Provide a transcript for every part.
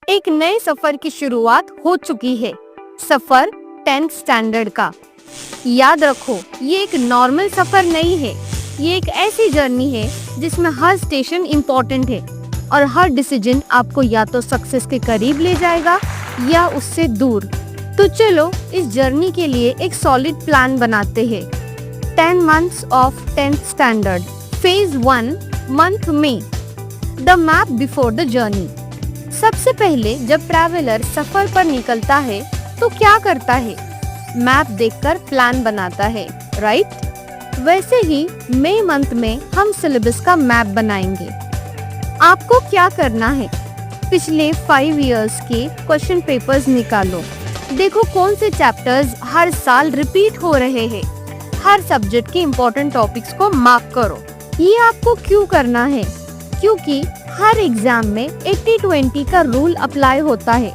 एक नए सफर की शुरुआत हो चुकी है। सफर 10th स्टैंडर्ड का। याद रखो, ये एक नॉर्मल सफर नहीं है। ये एक ऐसी जर्नी है जिसमें हर स्टेशन इम्पोर्टेंट है और हर डिसीजन आपको या तो सक्सेस के करीब ले जाएगा या उससे दूर। तो चलो इस जर्नी के लिए एक सॉलिड प्लान बनाते हैं। 10 months of 10th standard. Phase 1 month में। The map before the journey. सबसे पहले जब ट्रैवलर सफर पर निकलता है तो क्या करता है? मैप देखकर प्लान बनाता है, राइट? वैसे ही मई मंथ में हम सिलेबस का मैप बनाएंगे। आपको क्या करना है? पिछले 5 इयर्स के क्वेश्चन पेपर्स निकालो। देखो कौन से चैप्टर्स हर साल रिपीट हो रहे हैं। हर सब्जेक्ट के इम्पोर्टेंट टॉपिक्स को मार्क करो। ये आपको क्यों करना है? क्योंकि हर एग्जाम में 80-20 का रूल अप्लाई होता है।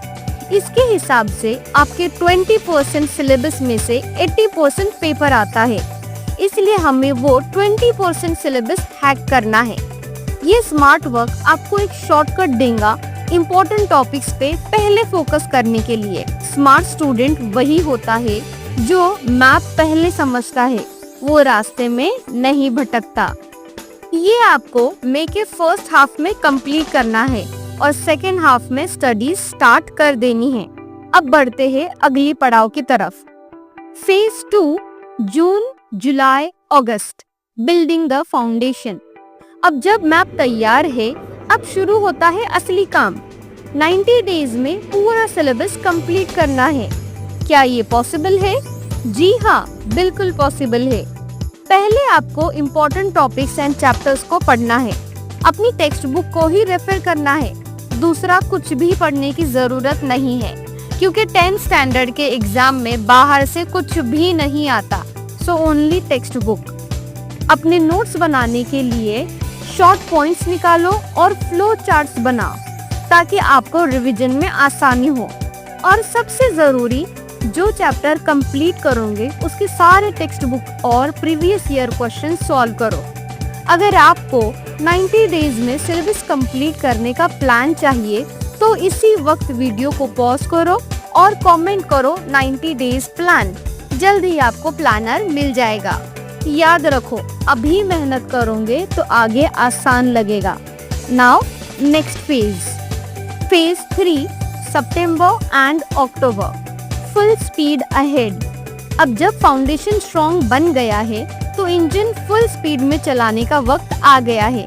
इसके हिसाब से आपके 20% सिलेबस में से 80% पेपर आता है। इसलिए हमें वो 20% सिलेबस हैक करना है। ये स्मार्ट वर्क आपको एक शॉर्टकट देगा इम्पोर्टेंट टॉपिक्स पे पहले फोकस करने के लिए। स्मार्ट स्टूडेंट वही होता है जो मैप पहले समझता है, वो रास्ते में नहीं भटकता। ये आपको मई के फर्स्ट हाफ में कंप्लीट करना है और सेकेंड हाफ में स्टडीज स्टार्ट कर देनी है। अब बढ़ते हैं अगली पड़ाव की तरफ। Phase 2 June, July, August. Building the foundation. अब जब मैप तैयार है, अब शुरू होता है असली काम। 90 डेज में पूरा सिलेबस कंप्लीट करना है। क्या ये पॉसिबल है? जी हाँ, बिल्कुल पॉसिबल है। पहले आपको इम्पोर्टेंट टॉपिक्स एंड चैप्टर्स को पढ़ना है। अपनी टेक्स्ट बुक को ही रेफर करना है। दूसरा कुछ भी पढ़ने की जरूरत नहीं है, क्योंकि 10th स्टैंडर्ड के एग्जाम में बाहर से कुछ भी नहीं आता। So only text book. अपने नोट्स बनाने के लिए शॉर्ट पॉइंट्स निकालो और फ्लो चार्ट्स बनाओ, ताकि आपको रिवीजन में आसानी हो। और सबसे जरूरी, जो चैप्टर कंप्लीट करोगे उसके सारे टेक्स्ट बुक और प्रीवियस ईयर क्वेश्चन सॉल्व करो। अगर आपको 90 डेज में सिलेबस कंप्लीट करने का प्लान चाहिए तो इसी वक्त वीडियो को पॉज करो और कमेंट करो 90 डेज प्लान। जल्द ही आपको प्लानर मिल जाएगा। याद रखो, अभी मेहनत करोगे तो आगे आसान लगेगा। Now next phase 3 September and October. Full speed ahead. अब जब फाउंडेशन स्ट्रॉन्ग बन गया है तो इंजन फुल स्पीड में चलाने का वक्त आ गया है।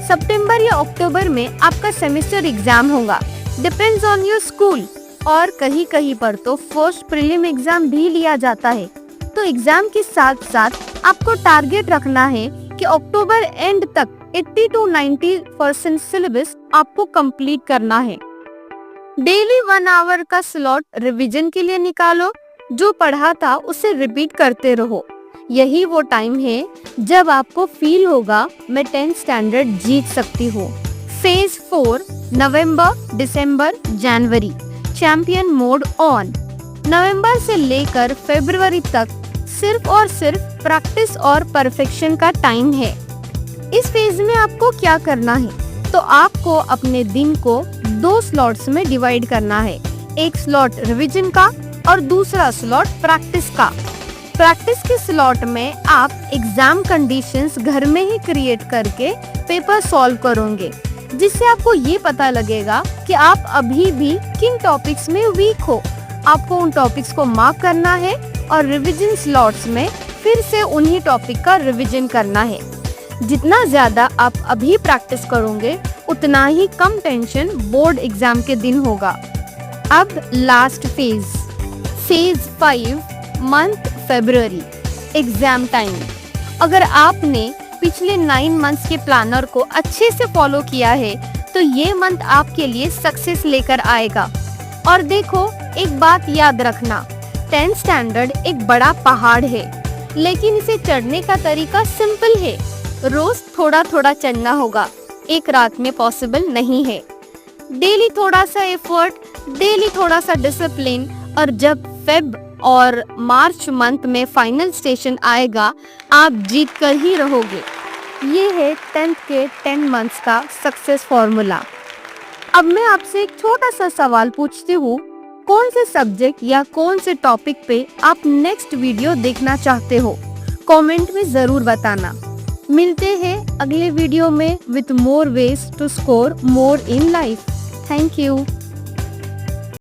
सितंबर या अक्टूबर में आपका सेमेस्टर एग्जाम होगा। Depends on your school. और कहीं कहीं पर तो फर्स्ट प्रीलिम एग्जाम भी लिया जाता है। तो एग्जाम के साथ साथ आपको टारगेट रखना है कि अक्टूबर एंड तक 80-90% सिलेबस आपको कंप्लीट करना है। डेली 1 आवर का स्लॉट रिवीजन के लिए निकालो। जो पढ़ा था उसे रिपीट करते रहो। यही वो टाइम है जब आपको फील होगा मैं 10th स्टैंडर्ड जीत सकती हूँ। फेज 4 नवंबर, दिसंबर, जनवरी। Champion mode on. नवंबर से लेकर फरवरी तक सिर्फ और सिर्फ प्रैक्टिस और परफेक्शन का टाइम है। इस फेज में आपको क्या करना है? तो आपको अपने दिन को 2 स्लॉट्स में डिवाइड करना है। एक स्लॉट रिवीजन का और दूसरा स्लॉट प्रैक्टिस का। प्रैक्टिस के स्लॉट में आप एग्जाम कंडीशंस घर में ही क्रिएट करके पेपर सॉल्व करोगे, जिससे आपको ये पता लगेगा कि आप अभी भी किन टॉपिक्स में वीक हो। आपको उन टॉपिक्स को मार्क करना है और रिवीजन स्लॉट्स में फिर से उन्हीं टॉपिक का रिवीजन करना है। जितना ज्यादा आप अभी प्रैक्टिस करोगे उतना ही कम टेंशन बोर्ड एग्जाम के दिन होगा। अब लास्ट फेज 5 मंथ फरवरी। Exam time. अगर आपने पिछले 9 मंथ्स के प्लानर को अच्छे से फॉलो किया है तो ये मंथ आपके लिए सक्सेस लेकर आएगा। और देखो, एक बात याद रखना, 10th स्टैंडर्ड एक बड़ा पहाड़ है, लेकिन इसे चढ़ने का तरीका सिंपल है। रोज थोड़ा थोड़ा चढ़ना होगा, एक रात में पॉसिबल नहीं है। डेली थोड़ा सा एफर्ट, डेली थोड़ा सा डिसिप्लिन, और जब फेब और मार्च मंथ में फाइनल स्टेशन आएगा आप जीत कर ही रहोगे। ये है 10th के 10 मंथ्स का सक्सेस फॉर्मूला। अब मैं आपसे एक छोटा सा सवाल पूछती हूँ, कौन से सब्जेक्ट या कौन से टॉपिक पे आप नेक्स्ट वीडियो देखना चाहते हो? कमेंट में जरूर बताना। मिलते हैं अगले वीडियो में with more ways to score more in life. Thank you.